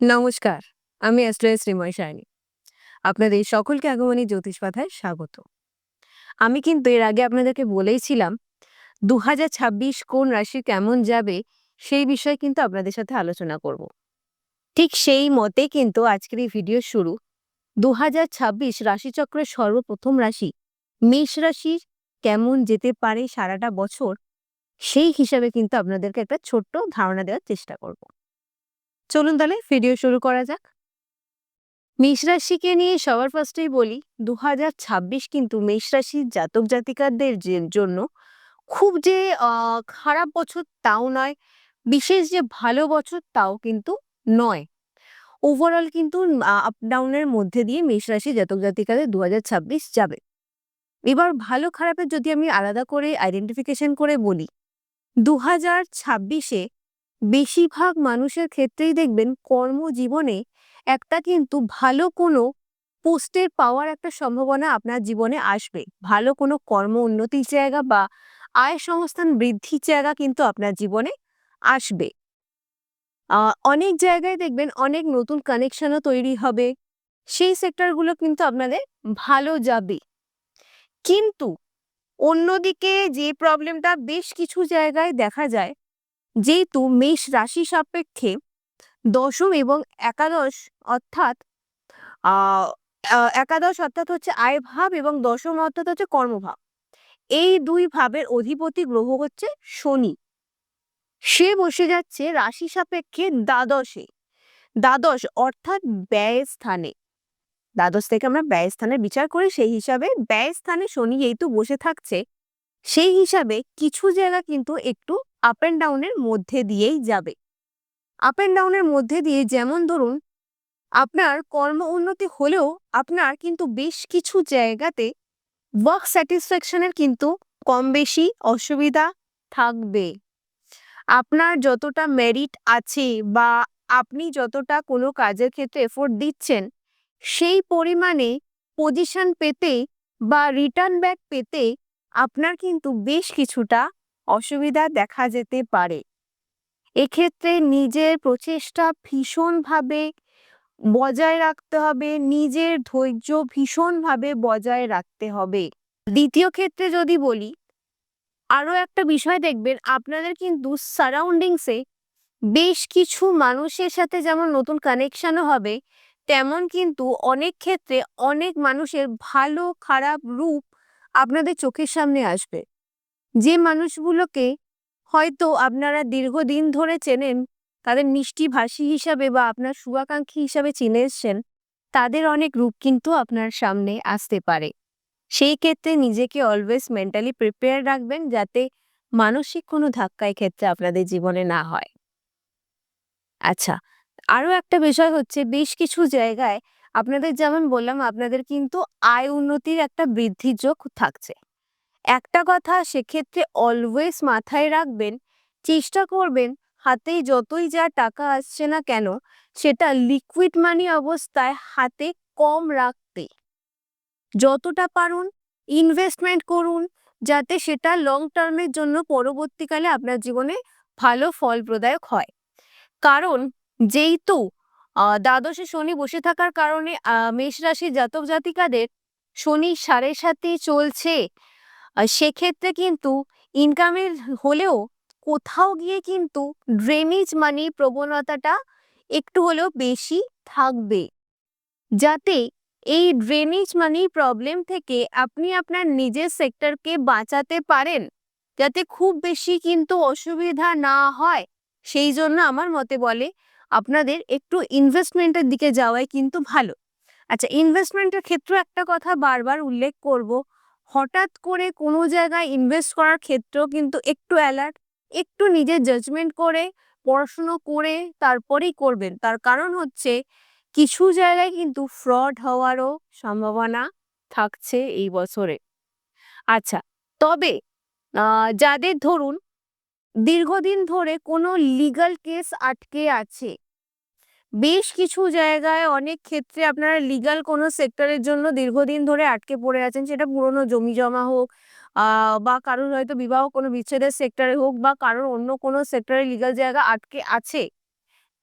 নমস্কার, আমি অ্যাস্ট্রো শ্রীময়ী শায়নী। আপনাদের সকলকে আগমনী জ্যোতিষ পাঠায় স্বাগত। আমি কিন্তু এর আগে আপনাদেরকে বলেইছিলাম ২০২৬ কোন রাশি কেমন যাবে সেই বিষয়ে কিন্তু আপনাদের সাথে আলোচনা করব। ঠিক সেই মতে কিন্তু আজকের এই ভিডিও শুরু। ২০২৬ রাশিচক্রের সর্বপ্রথম রাশি মেষ রাশির কেমন যেতে পারে সারাটা বছর, সেই হিসাবে কিন্তু আপনাদেরকে একটা ছোট্ট ধারণা দেওয়ার চেষ্টা করব। চলুন তাহলে ভিডিও শুরু করা যাক। মেষ রাশিকে নিয়ে সবার ফার্স্টেই বলি, ২০২৬ কিন্তু মেষ রাশির জাতক জাতিকাদের জন্য খুব যে খারাপ বছর তাও নয়, বিশেষ যে ভালো বছর তাও কিন্তু নয়। ওভারঅল কিন্তু আপ ডাউনের মধ্যে দিয়ে মেষ রাশি জাতক জাতিকাদের ২০২৬ যাবে। এবার ভালো খারাপের যদি আমি আলাদা করে আইডেন্টিফিকেশন করে বলি, ২০২৬-এ বেশিরভাগ মানুষের ক্ষেত্রেই দেখবেন কর্মজীবনে একটা কিন্তু ভালো কোনো পোস্টের পাওয়ার একটা সম্ভাবনা আপনার জীবনে আসবে। ভালো কোনো কর্ম উন্নতির জায়গা বা আয় সংস্থান বৃদ্ধির জায়গা কিন্তু আপনার জীবনে আসবে। অনেক জায়গায় দেখবেন অনেক নতুন কানেকশনও তৈরি হবে। সেই সেক্টরগুলো কিন্তু আপনাদের ভালো যাবে। কিন্তু অন্যদিকে যে প্রবলেমটা বেশ কিছু জায়গায় দেখা যায়, যেহেতু মেষ রাশি সাপেক্ষে দশম এবং একাদশ অর্থাৎ আহ একাদশ অর্থাৎ হচ্ছে আয় ভাব এবং দশম অর্থাৎ হচ্ছে কর্মভাব, এই দুই ভাবের অধিপতি গ্রহ হচ্ছে শনি। সে বসে যাচ্ছে রাশি সাপেক্ষে দ্বাদশে। দ্বাদশ অর্থাৎ ব্যয় স্থানে। দ্বাদশ থেকে আমরা ব্যয় স্থানের বিচার করি, সেই হিসাবে ব্যয় স্থানে শনি যেহেতু বসে থাকছে, সেই হিসাবে কিছু জায়গা কিন্তু একটু আপ অ্যান্ড ডাউনের মধ্যে দিয়েই যাবে। আপ অ্যান্ড ডাউনের মধ্যে দিয়ে যেমন ধরুন, আপনার কর্ম উন্নতি হলেও আপনার কিন্তু বেশ কিছু জায়গাতে ওয়ার্ক স্যাটিসফ্যাকশনের কিন্তু কম বেশি অসুবিধা থাকবে। আপনার যতটা মেরিট আছে বা আপনি যতটা কোনো কাজের ক্ষেত্রে এফোর্ট দিচ্ছেন, সেই পরিমাণে পজিশন পেতে বা রিটার্ন ব্যাক পেতে আপনার কিন্তু বেশ কিছুটা অসুবিধা দেখা যেতে পারে। এক্ষেত্রে নিজের প্রচেষ্টা ভীষণভাবে বজায় রাখতে হবে, নিজের ধৈর্য ভীষণভাবে বজায় রাখতে হবে। দ্বিতীয় ক্ষেত্রে যদি বলি, আরো একটা বিষয় দেখবেন আপনাদের কিন্তু সারাউন্ডিংসে বেশ কিছু মানুষের সাথে যেমন নতুন কানেকশনও হবে, তেমন কিন্তু অনেক ক্ষেত্রে অনেক মানুষের ভালো খারাপ রূপ আপনাদের চোখের সামনে আসবে। যে মানুষগুলোকে হয়তো আপনারা দীর্ঘদিন ধরে চেনেন, তাদের মিষ্টি ভাষী হিসাবে বা আপনার শুভাকাঙ্ক্ষী হিসাবে চিনে এসছেন, তাদের অনেক রূপ কিন্তু আপনার সামনে আসতে পারে। সেই ক্ষেত্রে নিজেকে অলওয়েজ মেন্টালি প্রিপেয়ার রাখবেন, যাতে মানসিক কোনো ধাক্কা ক্ষেত্রে আপনাদের জীবনে না হয়। আচ্ছা, আরো একটা বিষয় হচ্ছে, বেশ কিছু জায়গায় আপনাদের যেমন বললাম, আপনাদের কিন্তু আয় উন্নতির একটা বৃদ্ধির যোগ থাকছে। একটা কথা সেক্ষেত্রে অলওয়েজ মাথায় রাখবেন, চেষ্টা করবেন হাতে যতই যা টাকা আসছে না কেন, সেটা লিকুইড মানি অবস্থায় হাতে কম রাখতে। যতটা পারুন ইনভেস্টমেন্ট করুন, যাতে সেটা লং টার্মের জন্য পরবর্তীকালে আপনার জীবনে ভালো ফলপ্রদায়ক হয়। কারণ যেহেতু দ্বাদশে শনি বসে থাকার কারণে মেষ রাশির জাতক জাতিকাদের শনি ৭.৫ চলছে। সেক্ষেত্রে কিন্তু ইনকামের হলেও কোথাও গিয়ে কিন্তু ড্রেনেজ মানি প্রবণতাটা একটু হলেও বেশি থাকবে, যাতে এই ড্রেনেজ মানি প্রবলেম থেকে আপনি আপনার নিজের সেক্টরকে বাঁচাতে পারেন, যাতে খুব বেশি কিন্তু অসুবিধা না হয়। সেই জন্য আমার মতে বলে আপনাদের একটু ইনভেস্টমেন্টের দিকে যাওয়াই কিন্তু ভালো। আচ্ছা, ইনভেস্টমেন্টের ক্ষেত্রে একটা কথা বারবার উল্লেখ করব, হঠাৎ করে কোনো জায়গায় ইনভেস্ট করার ক্ষেত্রেও কিন্তু একটু অ্যালার্ট, একটু নিজের জাজমেন্ট করে পড়াশুনো করে তারপরেই করবেন। তার কারণ হচ্ছে কিছু জায়গায় কিন্তু ফ্রড হওয়ারও সম্ভাবনা থাকছে এই বছরে। আচ্ছা, তবে যাদের ধরুন দীর্ঘদিন ধরে কোনো লিগ্যাল কেস আটকে আছে, বেশ কিছু জায়গায় অনেক ক্ষেত্রে আপনারা লিগ্যাল কোনো সেক্টরের জন্য দীর্ঘদিন ধরে আটকে পড়ে আছেন, সেটা পুরনো জমি জমা হোক বা কারোর হয়তো বিবাহ কোনো বিচ্ছেদের সেক্টরে হোক বা কারোর অন্য কোনো সেক্টরে লিগ্যাল জায়গা আটকে আছে,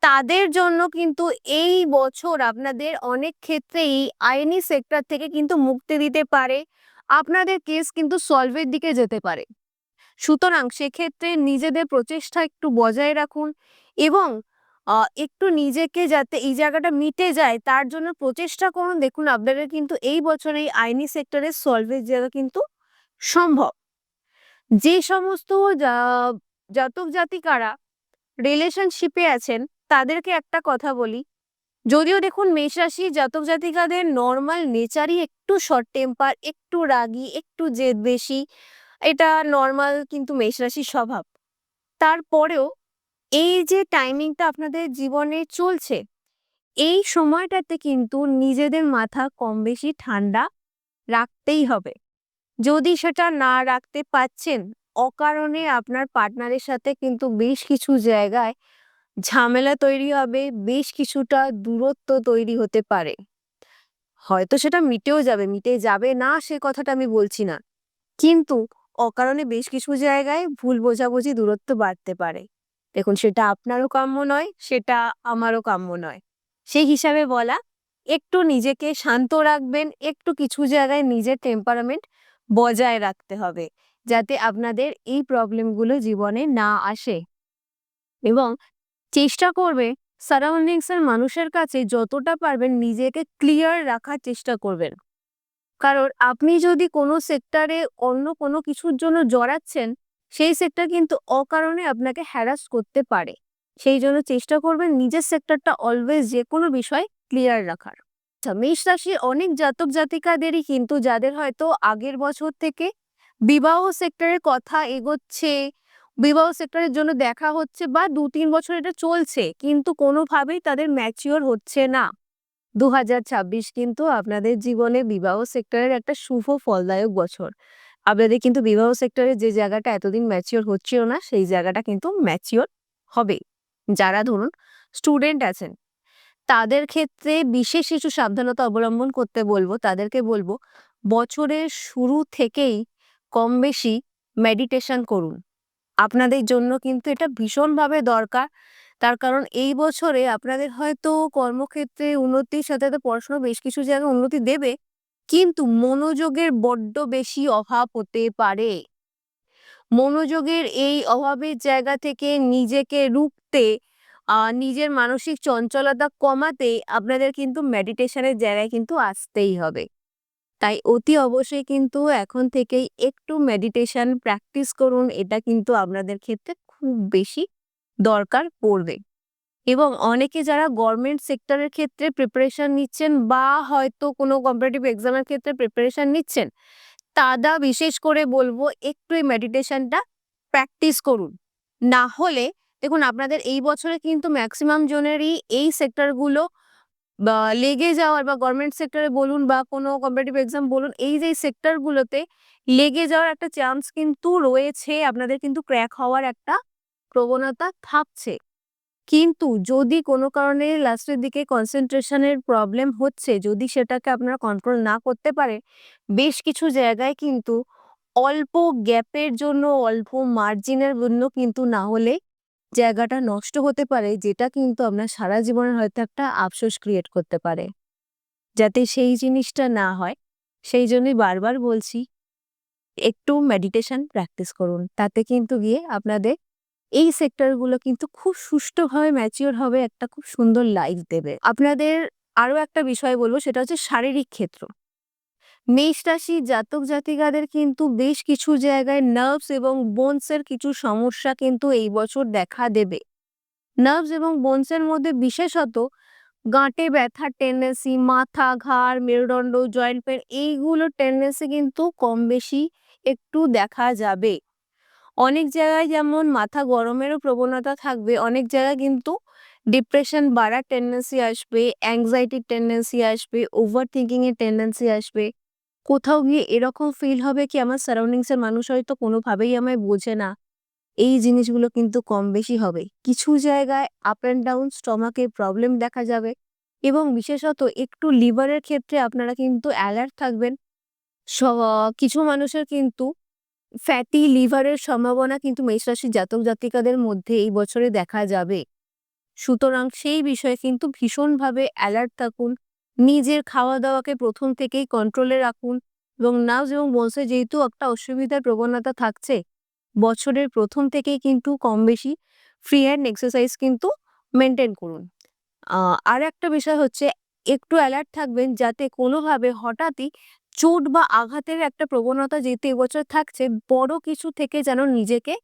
তাদের জন্য কিন্তু এই বছর আপনাদের অনেক ক্ষেত্রেই আইনি সেক্টর থেকে কিন্তু মুক্তি দিতে পারে। আপনাদের কেস কিন্তু সলভের দিকে যেতে পারে। সুতরাং সেক্ষেত্রে নিজেদের প্রচেষ্টা একটু বজায় রাখুন এবং একটু নিজেকে যাতে এই জায়গাটা মিটে যায় তার জন্য প্রচেষ্টা করুন। দেখুন আপনাদের কিন্তু এই বছর এই আইনি সেক্টরে সলভের জায়গা কিন্তু সম্ভব। যে সমস্ত জাতক জাতিকারা রিলেশনশিপে আছেন তাদেরকে একটা কথা বলি, যদিও দেখুন মেষ রাশি জাতক জাতিকাদের নর্মাল নেচারই একটু শর্ট টেম্পার, একটু রাগী, একটু জেদ বেশি, এটা নর্মাল কিন্তু মেষ রাশির স্বভাব। তারপরেও এই যে টাইমিংটা আপনাদের জীবনে চলছে, এই সময়টাতে কিন্তু নিজেদের মাথা কম বেশি ঠান্ডা রাখতেই হবে। যদি সেটা না রাখতে পারছেন, অকারণে আপনার পার্টনারের সাথে কিন্তু বেশ কিছু জায়গায় ঝামেলা তৈরি হবে, বেশ কিছুটা দূরত্ব তৈরি হতে পারে। হয়তো সেটা মিটেও যাবে, মিটে যাবে না সে কথাটা আমি বলছি না, কিন্তু অকারণে বেশ কিছু জায়গায় ভুল বোঝাবুঝি দূরত্ব বাড়তে পারে। দেখুন সেটা আপনারও কাম্য নয়, সেটা আমারও কাম্য নয়। সেই হিসাবে বলা, একটু নিজেকে শান্ত রাখবেন, একটু কিছু জায়গায় নিজের টেম্পারামেন্ট বজায় রাখতে হবে যাতে আপনাদের এই প্রবলেমগুলো জীবনে না আসে। এবং চেষ্টা করবে সারাউন্ডিংস এর মানুষের কাছে যতটা পারবেন নিজেকে ক্লিয়ার রাখার চেষ্টা করবেন। কারণ আপনি যদি কোনো সেক্টরে অন্য কোনো কিছুর জন্য জড়াচ্ছেন, সেই সেক্টর কিন্তু অকারণে আপনাকে হ্যারাস করতে পারে। সেই জন্য চেষ্টা করবেন নিজের সেক্টরটা অলওয়েজ যে কোনো বিষয় ক্লিয়ার রাখার। আচ্ছা, মেষ রাশির অনেক জাতক জাতিকাদেরই কিন্তু যাদের হয়তো আগের বছর থেকে বিবাহ সেক্টরের কথা এগোচ্ছে, বিবাহ সেক্টরের জন্য দেখা হচ্ছে বা ২-৩ বছর এটা চলছে, কিন্তু কোনোভাবেই তাদের ম্যাচিওর হচ্ছে না। ২০২৬ কিন্তু আপনাদের জীবনে বিবাহ সেক্টরের একটা শুভ ফলদায়ক বছর। আপনাদের কিন্তু বিবাহ সেক্টরে যে জায়গাটা এতদিন ম্যাচিওর হচ্ছিল না, সেই জায়গাটা কিন্তু ম্যাচিওর হবে। যারা ধরুন স্টুডেন্ট আছেন, তাদের ক্ষেত্রে বিশেষ কিছু সাবধানতা অবলম্বন করতে বলবো। তাদেরকে বলবো বছরের শুরু থেকেই কম বেশি মেডিটেশন করুন। আপনাদের জন্য কিন্তু এটা ভীষণভাবে দরকার। তার কারণ এই বছরে আপনাদের হয়তো কর্মক্ষেত্রে উন্নতির সাথে সাথে পড়াশোনা বেশ কিছু জায়গায় উন্নতি দেবে, কিন্তু মনোযোগের বড্ড বেশি অভাব হতে পারে। মনোযোগের এই অভাবের জায়গা থেকে নিজেকে রুখতে, নিজের মানসিক চঞ্চলতা কমাতে আপনাদের কিন্তু মেডিটেশনের জায়গায় কিন্তু আসতেই হবে। তাই অতি অবশ্যই কিন্তু এখন থেকেই একটু মেডিটেশন প্র্যাকটিস করুন। এটা কিন্তু আপনাদের ক্ষেত্রে খুব বেশি দরকার পড়বে। এবং অনেকে যারা গভর্নমেন্ট সেক্টরের ক্ষেত্রে প্রিপারেশন নিচ্ছেন বা হয়তো কোনো কম্পিটিটিভ এক্সামের ক্ষেত্রে প্রিপারেশন নিচ্ছেন, তারা বিশেষ করে বলবো একটু এই মেডিটেশনটা প্র্যাকটিস করুন। না হলে দেখুন আপনাদের এই বছরে কিন্তু ম্যাক্সিমাম জনেরই এই সেক্টরগুলো বা লেগে যাওয়ার, বা গভর্নমেন্ট সেক্টরে বলুন বা কোনো কম্পিটিটিভ এক্সাম বলুন, এই যে সেক্টরগুলোতে লেগে যাওয়ার একটা চান্স কিন্তু রয়েছে, আপনাদের কিন্তু ক্র্যাক হওয়ার একটা প্রবণতা থাকছে। কিন্তু যদি কোনো কারণে লাস্টের দিকে কনসেন্ট্রেশনের প্রবলেম হচ্ছে, যদি সেটাকে আপনারা কন্ট্রোল না করতে পারে, বেশ কিছু জায়গায় কিন্তু অল্প গ্যাপের জন্য, অল্প মার্জিনের জন্য কিন্তু না হলে জায়গাটা নষ্ট হতে পারে, যেটা কিন্তু আপনার সারা জীবনের হয়তো একটা আফসোস ক্রিয়েট করতে পারে। যাতে সেই জিনিসটা না হয়, সেই জন্যই বারবার বলছি একটু মেডিটেশন প্র্যাকটিস করুন। তাতে কিন্তু গিয়ে আপনাদের এই সেক্টরগুলো কিন্তু খুব সুষ্ঠুভাবে ম্যাচিওর হবে, একটা খুব সুন্দর লাইফ দেবে। আপনাদের আরো একটা বিষয় বলবো, সেটা হচ্ছে শারীরিক ক্ষেত্র। মেষ রাশি জাতক জাতিকাদের কিন্তু বেশ কিছু জায়গায় নার্ভস এবং বোনসের কিছু সমস্যা কিন্তু এই বছর দেখা দেবে। নার্ভস এবং বোনসের মধ্যে বিশেষত গাঁটে ব্যথার টেন্ডেন্সি, মাথা, ঘাড়, মেরুদণ্ড, জয়েন্ট পেন, এইগুলোর টেন্ডেন্সি কিন্তু কম বেশি একটু দেখা যাবে। অনেক জায়গায় যেমন মাথা গরমেরও প্রবণতা থাকবে, অনেক জায়গায় কিন্তু ডিপ্রেশন বাড়ার টেন্ডেন্সি আসবে, অ্যাংজাইটির টেন্ডেন্সি আসবে, ওভার থিঙ্কিং এর টেন্ডেন্সি আসবে। কোথাও গিয়ে এরকম ফিল হবে কি আমার সারাউন্ডিংস এর মানুষ হয়তো কোনোভাবেই আমায় বোঝে না। এই জিনিসগুলো কিন্তু কম বেশি হবে। কিছু জায়গায় আপ অ্যান্ড ডাউন স্টমাকের প্রবলেম দেখা যাবে এবং বিশেষত একটু লিভারের ক্ষেত্রে আপনারা কিন্তু অ্যালার্ট থাকবেন। কিছু মানুষের কিন্তু ফ্যাটি লিভারের সম্ভাবনা কিন্তু মেষ রাশির জাতক জাতিকাদের মধ্যে এই বছরে দেখা যাবে। সুতরাং সেই বিষয়ে কিন্তু ভীষণভাবে অ্যালার্ট থাকুন। নিজের খাওয়া-দাওয়াকে ১ম থেকেই কন্ট্রোলে রাখুন এবং নার্ভস এবং বোনসে যেহেতু একটা অসুবিধার প্রবণতা থাকছে, বছরের ১ম থেকেই কিন্তু কম বেশি ফ্রি হ্যান্ড এক্সারসাইজ কিন্তু মেইনটেইন করুন। আ আরেকটা বিষয় হচ্ছে একটু অ্যালার্ট থাকবেন যাতে কোনোভাবে হঠাৎই চোট বা আঘাতের একটা প্রবণতা যেহেতু এবছর থাকছে, বড় কিছু থেকে যেন নিজেকে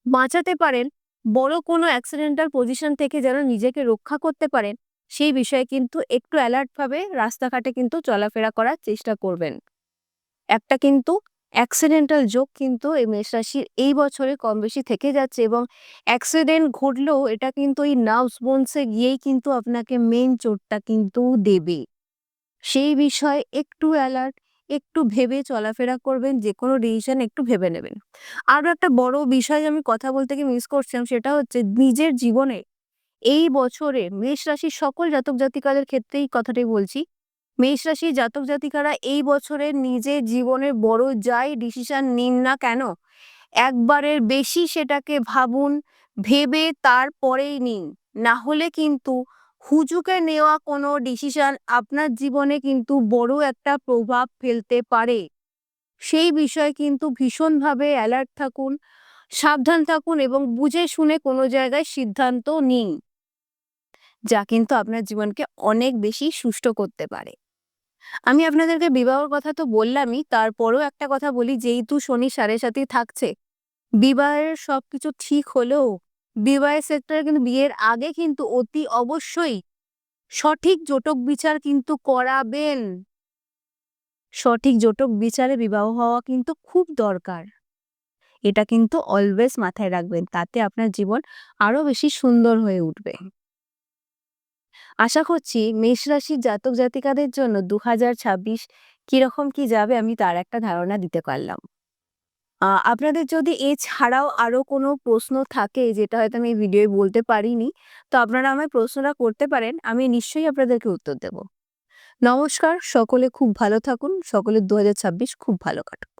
বাঁচাতে পারেন, বড় কোনো অ্যাক্সিডেন্টাল পজিশন থেকে যেন নিজেকে রক্ষা করতে পারেন, সেই বিষয়ে কিন্তু একটু অ্যালার্টভাবে রাস্তাঘাটে কিন্তু চলাফেরা করার চেষ্টা করবেন। একটা কিন্তু অ্যাক্সিডেন্টাল যোগ কিন্তু এই মেষ রাশির এই বছরে কম বেশি থেকে যাচ্ছে এবং অ্যাক্সিডেন্ট ঘটলেও এটা কিন্তু এই নার্ভস বোনসে গিয়েই কিন্তু আপনাকে মেইন চোটটা কিন্তু দেবে। সেই বিষয়ে একটু অ্যালার্ট, একটু ভেবে চলাফেরা করবেন, যেকোনো ডিসিশন একটু ভেবে নেবেন। আরো একটা বড় বিষয় আমি কথা বলতে গিয়ে মিস করছিলাম, সেটা হচ্ছে নিজের জীবনে এই বছরে মেষ রাশির সকল জাতক জাতিকাদের ক্ষেত্রেই কথাটাই বলছি। মেষ রাশির জাতক জাতিকারা এই বছরে নিজের জীবনের বড় যাই ডিসিশন নিন না কেন, একবারের বেশি সেটাকে ভাবুন, ভেবে তারপরেই নিন। না হলে কিন্তু হুজুকে নেওয়া কোনো ডিসিশন আপনার জীবনে কিন্তু বড় একটা প্রভাব ফেলতে পারে। সেই বিষয়ে কিন্তু ভীষণভাবে অ্যালার্ট থাকুন, সাবধান থাকুন এবং বুঝে শুনে কোনো জায়গায় সিদ্ধান্ত নিন, যা কিন্তু আপনার জীবনকে অনেক বেশি সুষ্ঠু করতে পারে। আমি আপনাদেরকে বিবাহর কথা তো বললামই, তারপরেও একটা কথা বলি, যেহেতু শনি ৭.৫ থাকছে, বিবাহের সবকিছু ঠিক হলেও বিবাহের সেক্টরে কিন্তু বিয়ের আগে কিন্তু অতি অবশ্যই সঠিক জোটক বিচার কিন্তু করাবেন। সঠিক জোটক বিচারে বিবাহ হওয়া কিন্তু খুব দরকার। এটা কিন্তু অলওয়েজ মাথায় রাখবেন। তাতে আপনার জীবন আরো বেশি সুন্দর হয়ে উঠবে। আশা করছি মেষ রাশির জাতক জাতিকাদের জন্য ২০২৬ কিরকম কি যাবে আমি তার একটা ধারণা দিতে পারলাম। আপনাদের যদি এছাড়াও আরো কোনো প্রশ্ন থাকে যেটা হয়তো আমি এই ভিডিওয় বলতে পারিনি, তো আপনারা আমায় প্রশ্নটা করতে পারেন। আমি নিশ্চয়ই আপনাদেরকে উত্তর দেব। নমস্কার, সকলে খুব ভালো থাকুন। সকলের ২০২৬ খুব ভালো কাটুক।